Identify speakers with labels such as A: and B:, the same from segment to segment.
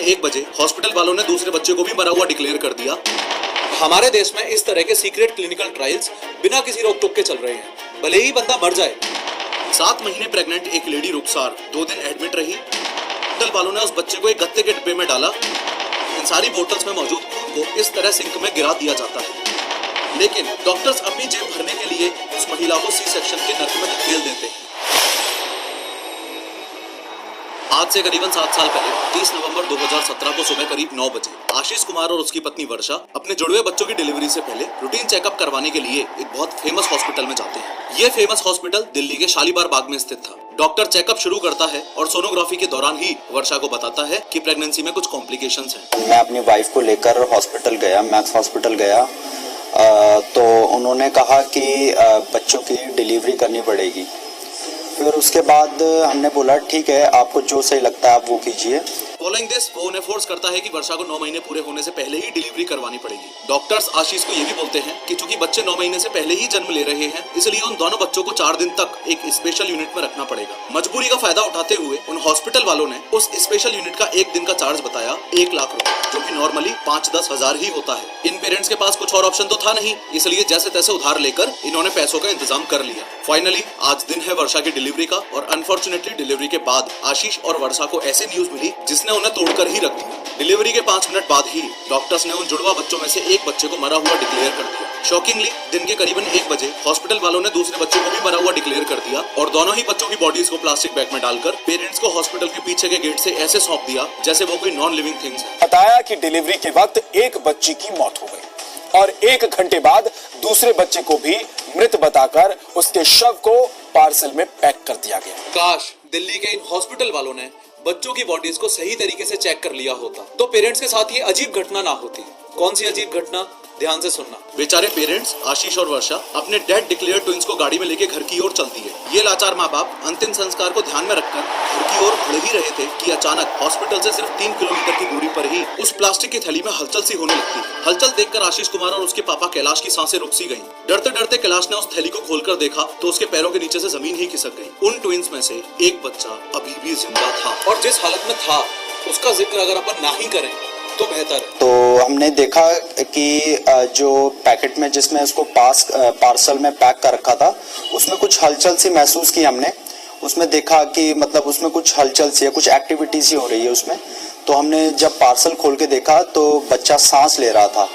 A: 1 बजे हॉस्पिटल वालों ने दूसरे बच्चे को भी मरा हुआ डिक्लेयर कर दिया। हमारे देश में इस तरह के सीक्रेट क्लिनिकल ट्रायल्स बिना किसी रोक टोक के चल रहे हैं, भले ही बंदा मर जाए। 7 महीने प्रेग्नेंट एक लेडी रुखसार 2 दिन एडमिट रही। हॉस्पिटल वालों ने उस बच्चे को एक गत्ते के डिब्बे में डाला। इन सारी बोतल्स में मौजूद खून को इस तरह सिंक में गिरा दिया जाता है, लेकिन डॉक्टर्स अपनी जेब भरने के लिए उस महिला को सी सेक्शन के नर्क में धकेल देते हैं। आज से करीबन 7 साल पहले 30 नवंबर 2017 को सुबह करीब 9 बजे आशीष कुमार और उसकी पत्नी वर्षा अपने जुड़वे बच्चों की डिलीवरी से पहले रूटीन चेकअप करवाने के लिए एक बहुत फेमस हॉस्पिटल में जाते हैं। ये फेमस हॉस्पिटल दिल्ली के शालीमार बाग में स्थित था। डॉक्टर चेकअप शुरू करता है और सोनोग्राफी के दौरान ही वर्षा को बताता है कि प्रेगनेंसी में कुछ कॉम्प्लिकेशंस हैं।
B: मैं अपनी वाइफ को लेकर हॉस्पिटल गया, मैक्स हॉस्पिटल गया, तो उन्होंने कहा कि बच्चों की डिलीवरी करनी पड़ेगी। फिर उसके बाद हमने बोला ठीक है, आपको जो सही लगता है आप वो कीजिए।
A: फॉलोइंग दिस वो उन्हें फोर्स करता है कि वर्षा को 9 महीने पूरे होने से पहले ही डिलीवरी करवानी पड़ेगी। डॉक्टर्स आशीष को ये भी बोलते हैं कि चूंकि बच्चे 9 महीने से पहले ही जन्म ले रहे हैं, इसलिए उन दोनों बच्चों को 4 दिन तक एक स्पेशल यूनिट में रखना पड़ेगा। मजबूरी का फायदा उठाते हुए उन हॉस्पिटल वालों ने उस स्पेशल यूनिट का 1 दिन का चार्ज बताया 1 लाख रुपए, जो कि नॉर्मली 5-10 हजार ही होता है। इन पेरेंट्स के पास कुछ और ऑप्शन तो था नहीं, इसलिए जैसे तैसे उधार लेकर इन्होंने पैसों का इंतजाम कर लिया। फाइनली आज दिन है वर्षा की डिलीवरी का, और अनफॉर्चुनेटली डिलीवरी के बाद आशीष और वर्षा को ऐसी न्यूज मिली जिसने उन्हें तोड़कर ही रख दिया। डिलीवरी के 5 मिनट बाद ही डॉक्टर्स ने उन जुड़वा बच्चों में से एक बच्चे को मरा हुआ डिक्लेयर कर दिया। शॉकिंगली दिन के करीबन 1 बजे हॉस्पिटल वालों ने दूसरे बच्चे को भी मरा हुआ डिक्लेयर कर दिया और दोनों ही बच्चों की बॉडीज को प्लास्टिक बैग में डालकर पेरेंट्स को हॉस्पिटल के पीछे के गेट से ऐसे सौंप दिया जैसे वो कोई नॉन लिविंग थिंग्स है।
C: बताया कि डिलीवरी के वक्त एक बच्ची की मौत हो गई और 1 घंटे बाद दूसरे बच्चे को भी मृत बताकर उसके शव को पार्सल में पैक कर दिया गया।
A: काश दिल्ली के इन हॉस्पिटल वालों ने बच्चों की बॉडीज को सही तरीके से चेक कर लिया होता, तो पेरेंट्स के साथ ये अजीब घटना ना होती। कौन सी अजीब घटना, ध्यान से सुनना। बेचारे पेरेंट्स आशीष और वर्षा अपने डेड डिक्लेयर ट्विंस को गाड़ी में लेके घर की ओर चलती है। ये लाचार माँ बाप अंतिम संस्कार को ध्यान में रखकर घर की ओर बढ़ ही रहे थे कि अचानक हॉस्पिटल से सिर्फ 3 किलोमीटर की दूरी पर ही उस प्लास्टिक की थैली में हलचल सी होने लगती है। हलचल देखकर आशीष कुमार और उसके पापा कैलाश की सांसें रुक सी गयी। डरते डरते कैलाश ने उस थैली को खोलकर देखा तो उसके पैरों के नीचे से जमीन ही खिसक गई। उन ट्विंस में से एक बच्चा अभी भी जिंदा था, और जिस हालत में था उसका जिक्र अगर अपन ना ही करें तो बेहतर है।
B: तो हमने देखा कि जो पैकेट में जिसमें उसको पार्सल में पैक कर रखा था उसमें कुछ हलचल सी महसूस की हमने। उसमें देखा कि मतलब उसमें कुछ हलचल सी है, कुछ एक्टिविटी सी हो रही है उसमें। तो हमने जब पार्सल खोल के देखा तो बच्चा सांस ले रहा था।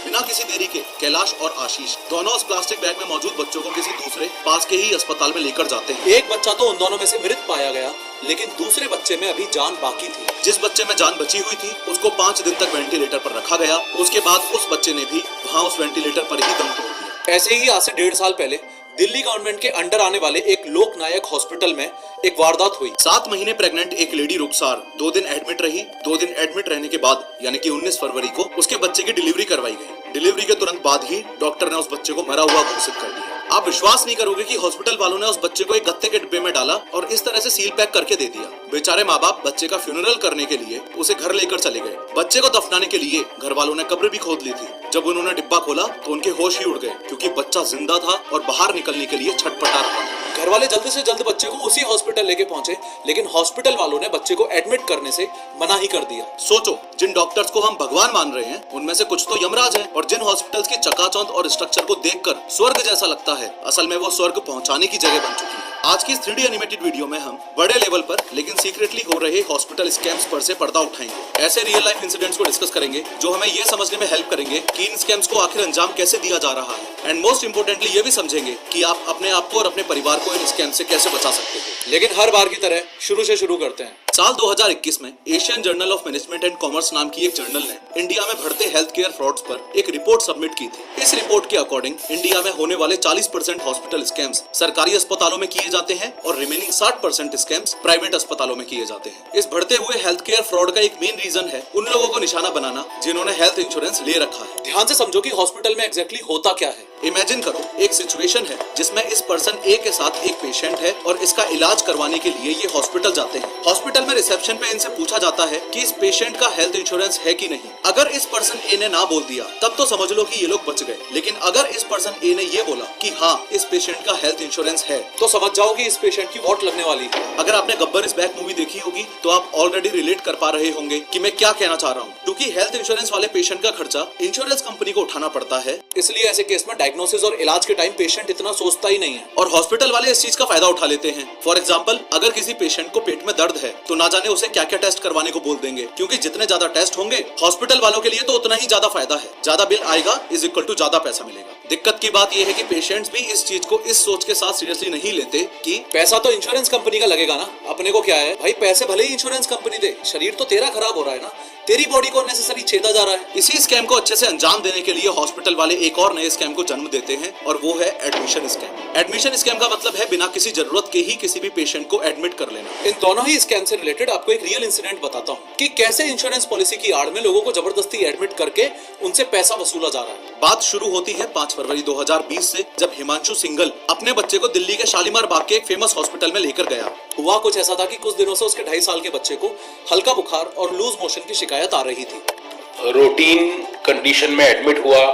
A: बिना किसी देरी के कैलाश और आशीष दोनों उस प्लास्टिक बैग में मौजूद बच्चों को किसी दूसरे पास के ही अस्पताल में लेकर जाते हैं। एक बच्चा तो उन दोनों में से मृत पाया गया, लेकिन दूसरे बच्चे में अभी जान बाकी थी। जिस बच्चे में जान बची हुई थी उसको 5 दिन तक वेंटिलेटर पर रखा गया। उसके बाद उस बच्चे ने भी वहाँ उस वेंटिलेटर पर ही दम तोड़ दिया। ऐसे ही आज से 1.5 साल पहले दिल्ली गवर्नमेंट के अंडर आने वाले एक लोकनायक हॉस्पिटल में एक वारदात हुई। 7 महीने प्रेग्नेंट एक लेडी रुखसार 2 दिन एडमिट रही। 2 दिन एडमिट रहने के बाद यानी कि 19 फरवरी को उसके बच्चे की डिलीवरी करवाई गई। डिलीवरी के तुरंत बाद ही डॉक्टर ने उस बच्चे को मरा हुआ घोषित कर दिया। आप विश्वास नहीं करोगे कि हॉस्पिटल वालों ने उस बच्चे को एक गत्ते के डिब्बे में डाला और इस तरह से सील पैक करके दे दिया। बेचारे माँ बाप बच्चे का फ्यूनरल करने के लिए उसे घर लेकर चले गए। बच्चे को दफनाने के लिए घर वालों ने कब्र भी खोद ली थी। जब उन्होंने डिब्बा खोला तो उनके होश ही उड़ गए, क्योंकि बच्चा जिंदा था और बाहर निकलने के लिए छटपटा रहा। घर वाले जल्द से जल्द बच्चे को उसी हॉस्पिटल लेके पहुंचे, लेकिन हॉस्पिटल वालों ने बच्चे को एडमिट करने से मना ही कर दिया। सोचो, जिन डॉक्टर्स को हम भगवान मान रहे हैं उनमें से कुछ तो यमराज हैं, और जिन हॉस्पिटल्स की चकाचौंध और स्ट्रक्चर को देखकर स्वर्ग जैसा लगता है, असल में वो स्वर्ग पहुंचाने की जगह बन चुकी है। आज की इस 3D एनिमेटेड वीडियो में हम बड़े लेवल पर लेकिन सीक्रेटली हो रहे हॉस्पिटल स्कैम्स पर से पर्दा उठाएंगे। ऐसे रियल लाइफ इंसिडेंट्स को डिस्कस करेंगे जो हमें ये समझने में हेल्प करेंगे कि इन स्कैम्स को आखिर अंजाम कैसे दिया जा रहा है, एंड मोस्ट इंपोर्टेंटली ये भी समझेंगे कि आप अपने आप को और अपने परिवार को इन स्कैम से कैसे बचा सकते हो। लेकिन हर बार की तरह शुरू से शुरू करते हैं। साल 2021 में Asian journal of management and commerce नाम की एक जर्नल ने इंडिया में बढ़ते हेल्थ केयर फ्रॉड्स पर एक रिपोर्ट सबमिट की थी। इस रिपोर्ट के अकॉर्डिंग इंडिया में होने वाले 40% हॉस्पिटल स्कैम्स सरकारी अस्पतालों में किए जाते हैं और रिमेनिंग 60% स्कैम्स प्राइवेट अस्पतालों में किए जाते हैं। इस बढ़ते हुए हेल्थ केयर फ्रॉड का एक मेन रीजन है उन लोगों को निशाना बनाना जिन्होंने हेल्थ इंश्योरेंस ले रखा है। ध्यान से समझो कि हॉस्पिटल में एग्जैक्टली होता क्या है। इमेजिन करो एक सिचुएशन है जिसमें इस पर्सन ए के साथ एक पेशेंट है और इसका इलाज करवाने के लिए ये हॉस्पिटल जाते हैं। हॉस्पिटल में रिसेप्शन पे इनसे पूछा जाता है कि इस पेशेंट का हेल्थ इंश्योरेंस है कि नहीं। अगर इस पर्सन ए ने ना बोल दिया तब तो समझ लो कि ये लोग बच गए, लेकिन अगर इस पर्सन ए ने ये बोला कि हाँ इस पेशेंट का हेल्थ इंश्योरेंस है तो समझ जाओ कि इस पेशेंट की वोट लगने वाली है। अगर आपने गब्बर इज बैक मूवी देखी होगी तो आप ऑलरेडी रिलेट कर पा रहे होंगे कि मैं क्या कहना चाह रहा हूँ, क्योंकि हेल्थ इंश्योरेंस वाले पेशेंट का खर्चा इंश्योरेंस कंपनी को उठाना पड़ता है, इसलिए ऐसे केस में डायग्नोसिस और इलाज के टाइम पेशेंट इतना सोचता ही नहीं है और हॉस्पिटल वाले इस चीज का फायदा उठा लेते हैं। फॉर एग्जाम्पल, अगर किसी पेशेंट को पेट में दर्द है तो ना जाने उसे क्या क्या टेस्ट करवाने को बोल देंगे, क्योंकि जितने ज्यादा टेस्ट होंगे हॉस्पिटल वालों के लिए तो उतना ही ज्यादा फायदा है। ज्यादा बिल आएगा इज इक्वल टू ज्यादा पैसा मिलेगा। दिक्कत की बात यह है कि पेशेंट्स भी इस चीज को इस सोच के साथ सीरियसली नहीं लेते कि पैसा तो इंश्योरेंस कंपनी का लगेगा ना, अपने को क्या है भाई, पैसे भले ही इंश्योरेंस कंपनी दे, शरीर तो तेरा खराब हो रहा है ना, तेरी बॉडी को अननेसेसरी छेदा जा रहा है। इसी स्कैम को अच्छे से अंजाम देने के लिए हॉस्पिटल वाले एक और नए स्कैम को जन्म देते हैं और वो है एडमिशन स्कैम। एडमिशन स्कैम का मतलब है बिना किसी जरूरत के ही किसी भी पेशेंट को एडमिट कर लेना। इन दोनों ही स्कैम से रिलेटेड आपको एक रियल इंसिडेंट बताता हूँ कि कैसे इंश्योरेंस पॉलिसी की आड़ में लोगों को जबरदस्ती एडमिट करके उनसे पैसा वसूला जा रहा है। बात शुरू होती है 5 फरवरी 2020 से, जब हिमांशु सिंघल अपने बच्चे को दिल्ली के शालीमार बाग के एक फेमस हॉस्पिटल में लेकर गया। हुआ कुछ ऐसा था कि कुछ दिनों से उसके 2.5 साल के बच्चे को हल्का बुखार और लूज मोशन की शिकायत आ रही थी।
D: रूटीन कंडीशन में एडमिट हुआ।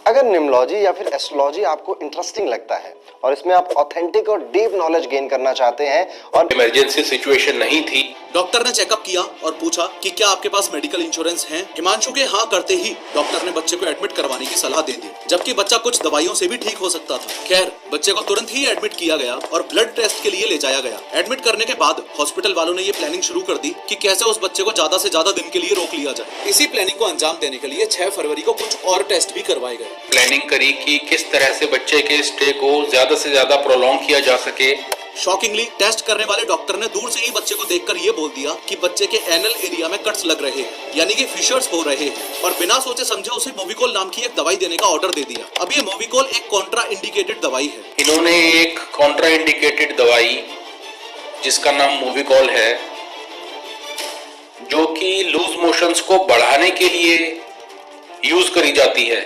E: अगर निम्नोलॉजी या फिर एस्ट्रोलॉजी आपको इंटरेस्टिंग लगता है और इसमें आप ऑथेंटिक और डीप नॉलेज गेन करना चाहते हैं और
D: इमरजेंसी सिचुएशन नहीं थी,
A: डॉक्टर ने चेकअप किया और पूछा कि क्या आपके पास मेडिकल इंश्योरेंस है। हिमांशु के हाँ करते ही डॉक्टर ने बच्चे को एडमिट करवाने की सलाह दे दी, जबकि बच्चा कुछ दवाइयों से भी ठीक हो सकता था। खैर, बच्चे को तुरंत ही एडमिट किया गया और ब्लड टेस्ट के लिए ले जाया गया। एडमिट करने के बाद हॉस्पिटल वालों ने ये प्लानिंग शुरू कर दी कि कैसे उस बच्चे को ज्यादा से ज्यादा दिन के लिए रोक लिया जाए। इसी प्लानिंग को अंजाम देने के लिए 6 फरवरी को कुछ और टेस्ट भी करवाए गए।
D: प्लानिंग करी कि किस तरह से बच्चे के स्टे को ज्यादा से ज्यादा प्रोलॉन्ग किया जा सके।
A: शॉकिंगली, टेस्ट करने वाले डॉक्टर ने दूर से ही बच्चे को देखकर ये बोल दिया कि बच्चे के एनल एरिया में कट्स लग रहे हैं, यानी कि फिशर्स हो रहे हैं, और बिना सोचे समझे उसे मोविकोल नाम की एक दवाई देने का ऑर्डर दे दिया। अब ये मोविकोल एक कॉन्ट्रा इंडिकेटेड दवाई है।
D: इन्होंने एक कॉन्ट्रा इंडिकेटेड दवाई जिसका नाम मोविकोल है, जो कि लूज मोशंस को बढ़ाने के लिए यूज करी जाती है,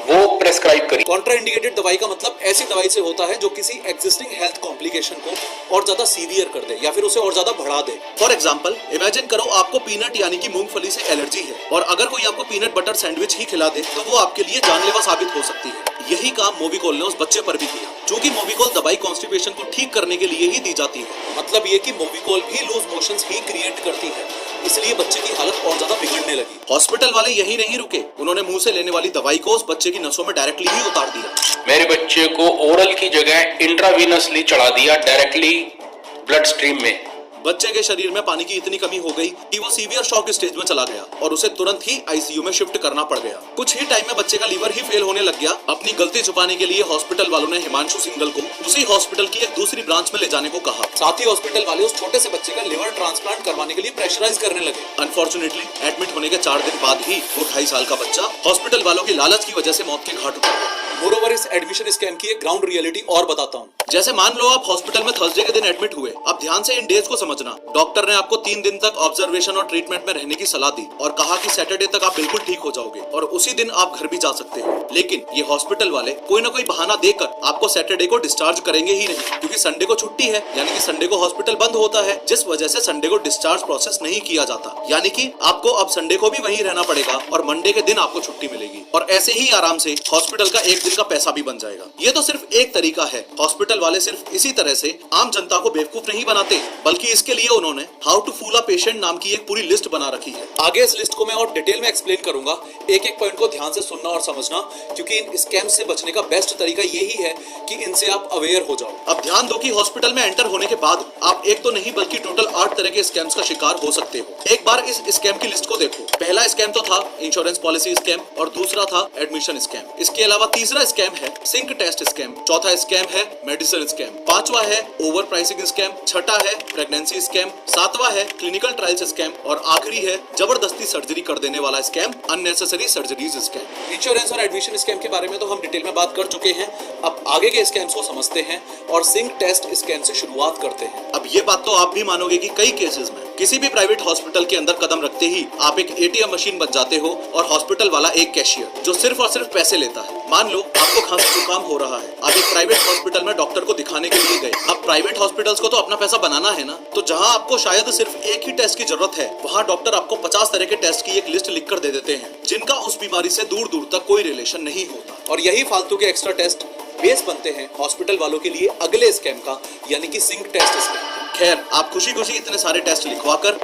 D: वो प्रेस्क्राइब करी।
A: कॉन्ट्रा इंडिकेटेड दवाई का मतलब ऐसी दवाई से होता है जो किसी एग्जिस्टिंग हेल्थ कॉम्प्लिकेशन को और ज्यादा सीवियर कर दे या फिर उसे और ज्यादा बढ़ा दे। फॉर एग्जांपल, इमेजिन करो आपको पीनट यानी कि मूंगफली से एलर्जी है और अगर कोई आपको पीनट बटर सैंडविच ही खिला दे तो वो आपके लिए जानलेवा साबित हो सकती है। यही काम मोविकोल ने उस बच्चे पर भी किया। चूंकि मोविकोल दवाई कॉन्स्टिपेशन को ठीक करने के लिए ही दी जाती है, मतलब ये कि मोविकोल भी लूज मोशंस ही क्रिएट करती है, इसलिए बच्चे की हालत और ज्यादा बिगड़ने लगी। हॉस्पिटल वाले यही नहीं रुके, उन्होंने मुंह से लेने वाली दवाई को उस बच्चे की नसों में डायरेक्टली ही उतार दिया।
D: मेरे बच्चे को ओरल की जगह इंट्रावीनसली चढ़ा दिया, डायरेक्टली ब्लड स्ट्रीम में।
A: बच्चे के शरीर में पानी की इतनी कमी हो गई कि वो सीवियर शॉक स्टेज में चला गया और उसे तुरंत ही आईसीयू में शिफ्ट करना पड़ गया। कुछ ही टाइम में बच्चे का लीवर ही फेल होने लग गया। अपनी गलती छुपाने के लिए हॉस्पिटल वालों ने हिमांशु सिंघल को उसी हॉस्पिटल की एक दूसरी ब्रांच में ले जाने को कहा। साथ ही हॉस्पिटल वाले उस छोटे से बच्चे का लिवर ट्रांसप्लांट करवाने के लिए प्रेशराइज करने लगे। अनफॉर्चुनेटली एडमिट होने के 4 दिन बाद ही वो 2.5 साल का बच्चा हॉस्पिटल वालों की लालच की वजह से मौत के घाट उतर। मोरोवर, इस एडमिशन स्कैम की एक ग्राउंड रियलिटी और बताता हूँ। जैसे मान लो आप हॉस्पिटल में थर्सडे के दिन एडमिट हुए। अब ध्यान से इन डेज को समझना। डॉक्टर ने आपको 3 दिन तक ऑब्जर्वेशन और ट्रीटमेंट में रहने की सलाह दी और कहा कि सैटरडे तक आप बिल्कुल ठीक हो जाओगे और उसी दिन आप घर भी जा सकते हो। लेकिन ये हॉस्पिटल वाले कोई ना कोई बहाना देकर आपको सैटरडे को डिस्चार्ज करेंगे ही नहीं, क्योंकि संडे को छुट्टी है, यानी कि संडे को हॉस्पिटल बंद होता है, जिस वजह से संडे को डिस्चार्ज प्रोसेस नहीं किया जाता। यानी कि आपको अब संडे को भी वहीं रहना पड़ेगा और मंडे के दिन आपको छुट्टी मिलेगी और ऐसे ही आराम से हॉस्पिटल का एक दिन का पैसा भी बन जाएगा। ये तो सिर्फ एक तरीका है। हॉस्पिटल वाले सिर्फ इसी तरह से आम जनता को बेवकूफ नहीं बनाते, बल्कि इसके लिए उन्होंने how to fool a patient नाम की एक पूरी लिस्ट बना रखी है। आगे इस लिस्ट को मैं और डिटेल में एक्सप्लेन करूंगा। एक एक पॉइंट को ध्यान से सुनना और समझना, क्योंकि इन स्कैम से बचने का बेस्ट तरीका यही है कि इनसे आप अवेयर हो जाओ। अब ध्यान दो कि हॉस्पिटल में एंटर होने के बाद आप एक तो नहीं बल्कि टोटल 8 तरह के स्कैम्स का शिकार हो सकते हो। एक बार इस स्कैम की लिस्ट को देखो। पहला स्कैम तो था इंश्योरेंस पॉलिसी स्कैम और दूसरा था एडमिशन स्कैम। इसके अलावा तीसरा स्कैम है सिंक टेस्ट स्कैम, चौथा स्कैम है मेडिसिन स्कैम, पांचवा है ओवर प्राइसिंग स्कैम, छठा है प्रेगनेंसी स्कैम, सातवां है क्लिनिकल ट्रायल्स स्कैम और आखिरी है जबरदस्ती सर्जरी कर देने वाला scam, unnecessary surgeries scam. Insurance और एडमिशन स्कैम के बारे में तो हम डिटेल में बात कर चुके हैं। अब आगे के स्कैम्स को समझते हैं और सिंक टेस्ट स्कैम से शुरुआत करते हैं। अब ये बात तो आप भी मानोगे कि कई केसेस में किसी भी प्राइवेट हॉस्पिटल के अंदर कदम रखते ही आप एक एटीएम मशीन बन जाते हो और हॉस्पिटल वाला एक कैशियर जो सिर्फ और सिर्फ पैसे लेता है। मान लो आपको खांसी जुकाम हो रहा है, आप एक प्राइवेट हॉस्पिटल में डॉक्टर को दिखाने के लिए गए। अब प्राइवेट हॉस्पिटल्स को तो अपना पैसा बनाना है ना, तो जहां आपको शायद सिर्फ एक ही टेस्ट की जरूरत है, वहां डॉक्टर आपको 50 तरह के टेस्ट की एक लिस्ट लिख कर दे देते हैं जिनका उस बीमारी से दूर दूर तक कोई रिलेशन नहीं होता। और यही फालतू के एक्स्ट्रा टेस्ट बेस बनते हैं हॉस्पिटल वालों के लिए अगले स्कैम का, यानी कि सिंक टेस्ट स्कैम। खैर, आप खुशी खुशी इतने सारे टेस्ट लिखवा कर